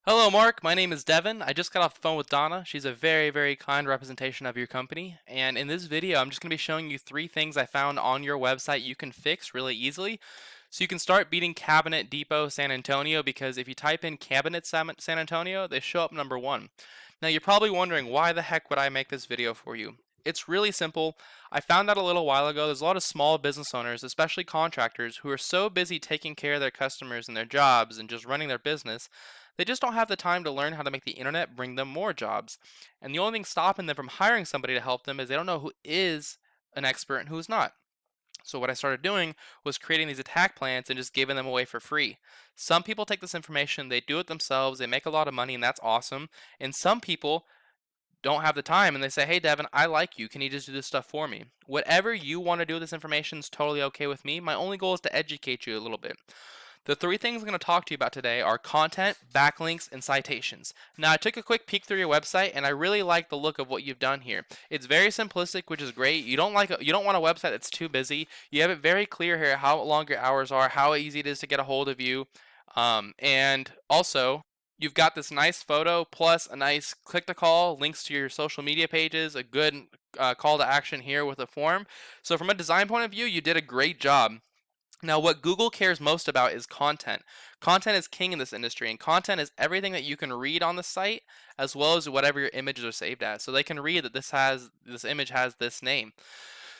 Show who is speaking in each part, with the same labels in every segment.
Speaker 1: Hello, Mark. My name is Devin. I just got off the phone with Donna. She's a very, very kind representation of your company. And in this video, I'm just going to be showing you three things I found on your website you can fix really easily. So you can start beating Cabinet Depot San Antonio because if you type in Cabinet San Antonio, they show up number one. Now you're probably wondering why the heck would I make this video for you? It's really simple. I found out a little while ago there's a lot of small business owners, especially contractors, who are so busy taking care of their customers and their jobs and just running their business they just don't have the time to learn how to make the internet bring them more jobs. And the only thing stopping them from hiring somebody to help them is they don't know who is an expert and who's not. So what I started doing was creating these attack plans and just giving them away for free. Some people take this information, they do it themselves, they make a lot of money, and that's awesome. And some people don't have the time and they say, hey Devin, I like you. Can you just do this stuff for me? Whatever you want to do with this information is totally okay with me. My only goal is to educate you a little bit. The three things I'm going to talk to you about today are content, backlinks, and citations. Now, I took a quick peek through your website, and I really like the look of what you've done here. It's very simplistic, which is great. You don't want a website that's too busy. You have it very clear here how long your hours are, how easy it is to get a hold of you, and also you've got this nice photo plus a nice click to call, links to your social media pages, a good call to action here with a form. So from a design point of view, you did a great job. Now, what Google cares most about is content. Content is king in this industry, and content is everything that you can read on the site, as well as whatever your images are saved as. So they can read that this image has this name.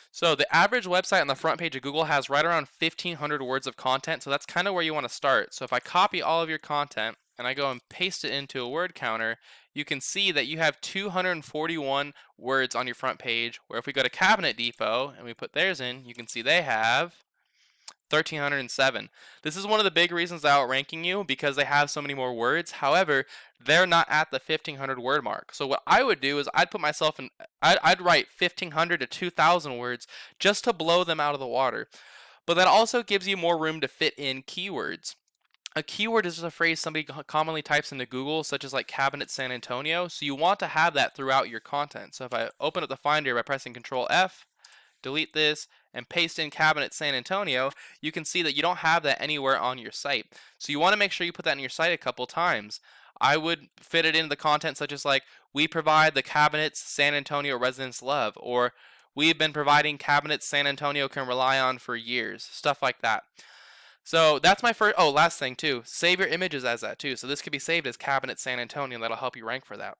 Speaker 1: So the average website on the front page of Google has right around 1,500 words of content. So that's kind of where you want to start. So if I copy all of your content and I go and paste it into a word counter, you can see that you have 241 words on your front page. Where if we go to Cabinet Depot and we put theirs in, you can see they have 1,307. This is one of the big reasons they're outranking you because they have so many more words. However, they're not at the 1,500 word mark. So what I would do is I'd put myself in, I'd write 1,500 to 2,000 words just to blow them out of the water. But that also gives you more room to fit in keywords. A keyword is just a phrase somebody commonly types into Google, such as like Cabinet San Antonio. So you want to have that throughout your content. So if I open up the Finder by pressing Control F, delete this, and paste in Cabinet San Antonio, you can see that you don't have that anywhere on your site. So you want to make sure you put that in your site a couple times. I would fit it into the content such as like, we provide the cabinets San Antonio residents love, or we've been providing cabinets San Antonio can rely on for years, stuff like that. So that's my first, oh, last thing too, save your images as that too. So this could be saved as Cabinet San Antonio, and that'll help you rank for that.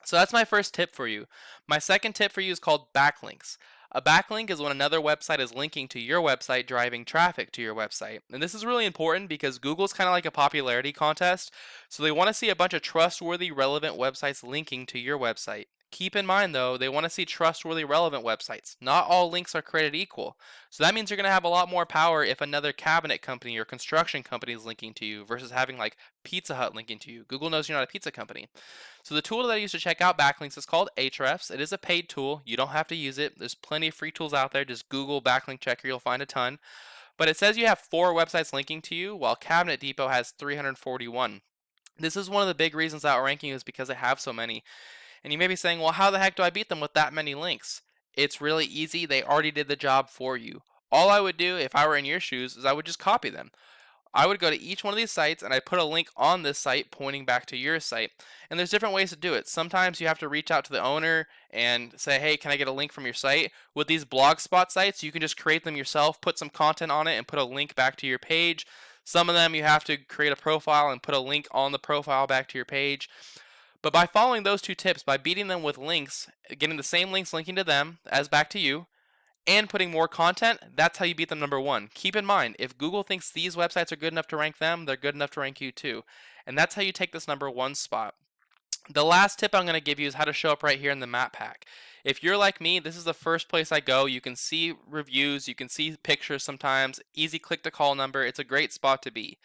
Speaker 1: So that's my first tip for you. My second tip for you is called backlinks. A backlink is when another website is linking to your website, driving traffic to your website. And this is really important because Google's kind of like a popularity contest. So they want to see a bunch of trustworthy, relevant websites linking to your website. Keep in mind though, they want to see trustworthy, relevant websites. Not all links are created equal. So that means you're going to have a lot more power if another cabinet company or construction company is linking to you versus having like Pizza Hut linking to you. Google knows you're not a pizza company. So the tool that I use to check out backlinks is called Ahrefs. It is a paid tool. You don't have to use it. There's plenty of free tools out there. Just Google backlink checker. You'll find a ton. But it says you have 4 websites linking to you, while Cabinet Depot has 341. This is one of the big reasons that ranking is because they have so many. And you may be saying, well, how the heck do I beat them with that many links? It's really easy. They already did the job for you. All I would do if I were in your shoes is I would just copy them. I would go to each one of these sites and I'd put a link on this site pointing back to your site. And there's different ways to do it. Sometimes you have to reach out to the owner and say, hey, can I get a link from your site? With these blogspot sites, you can just create them yourself, put some content on it, and put a link back to your page. Some of them you have to create a profile and put a link on the profile back to your page. But by following those two tips, by beating them with links, getting the same links linking to them as back to you, and putting more content, that's how you beat them number one. Keep in mind, if Google thinks these websites are good enough to rank them, they're good enough to rank you too. And that's how you take this number one spot. The last tip I'm going to give you is how to show up right here in the map pack. If you're like me, this is the first place I go. You can see reviews, you can see pictures sometimes, easy click to call number. It's a great spot to be.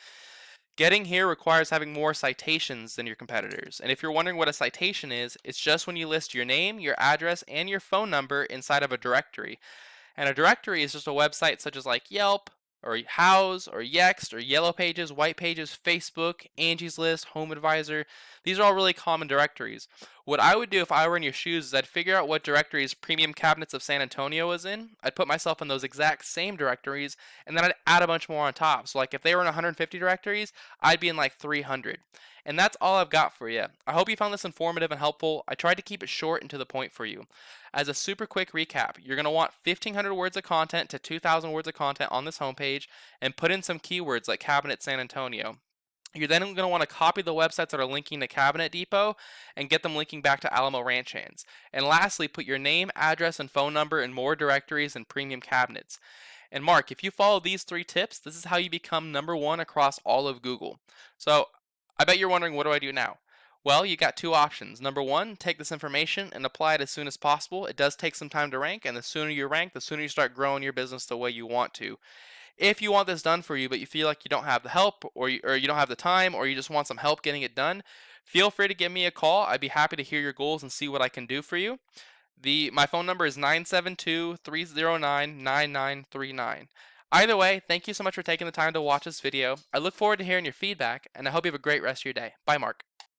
Speaker 1: Getting here requires having more citations than your competitors. And if you're wondering what a citation is, it's just when you list your name, your address, and your phone number inside of a directory. And a directory is just a website such as like Yelp, or Houzz, or Yext, or Yellow Pages, White Pages, Facebook, Angie's List, Home Advisor. These are all really common directories. What I would do if I were in your shoes is I'd figure out what directories Premium Cabinets of San Antonio was in. I'd put myself in those exact same directories, and then I'd add a bunch more on top. So like if they were in 150 directories, I'd be in like 300. And that's all I've got for you. I hope you found this informative and helpful. I tried to keep it short and to the point for you. As a super quick recap, you're going to want 1,500 words of content to 2,000 words of content on this homepage, and put in some keywords like Cabinet San Antonio. You're then going to want to copy the websites that are linking to Cabinet Depot and get them linking back to Alamo Ranch Hands. And lastly, put your name, address, and phone number in more directories and premium cabinets. And Mark, if you follow these 3 tips, this is how you become #1 across all of Google. So I bet you're wondering, what do I do now? Well, you got 2 options. #1, take this information and apply it as soon as possible. It does take some time to rank, and the sooner you rank, the sooner you start growing your business the way you want to. If you want this done for you, but you feel like you don't have the help, or you don't have the time, or you just want some help getting it done, feel free to give me a call. I'd be happy to hear your goals and see what I can do for you. My phone number is 972-309-9939. Either way, thank you so much for taking the time to watch this video. I look forward to hearing your feedback, and I hope you have a great rest of your day. Bye, Mark.